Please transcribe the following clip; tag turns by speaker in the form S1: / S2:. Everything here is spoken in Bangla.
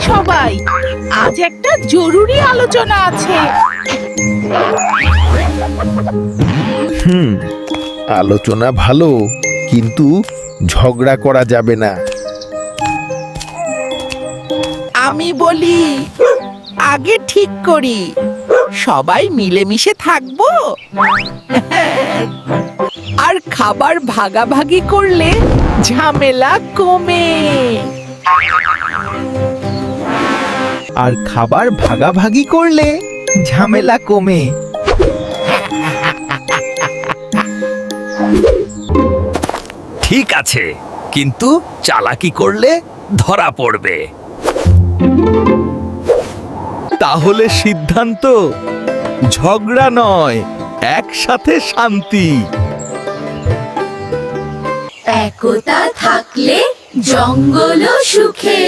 S1: সবাই, আজ একটা জরুরি আলোচনা আছে।
S2: আলোচনা ভালো, কিন্তু ঝগড়া করা যাবে না।
S1: আমি বলি, আগে ঠিক করি সবাই মিলেমিশে থাকবো, আর খাবার ভাগাভাগি করলে ঝামেলা কমে।
S3: আর খাবার ভাগাভাগি করলে ঝামেলা কমে।
S4: ঠিক আছে, কিন্তু চালাকি করলে ধরা পড়বে।
S3: তাহলে সিদ্ধান্ত, ঝগড়া নয়, একসাথে শান্তি।
S5: একতা থাকলে জঙ্গলও সুখে।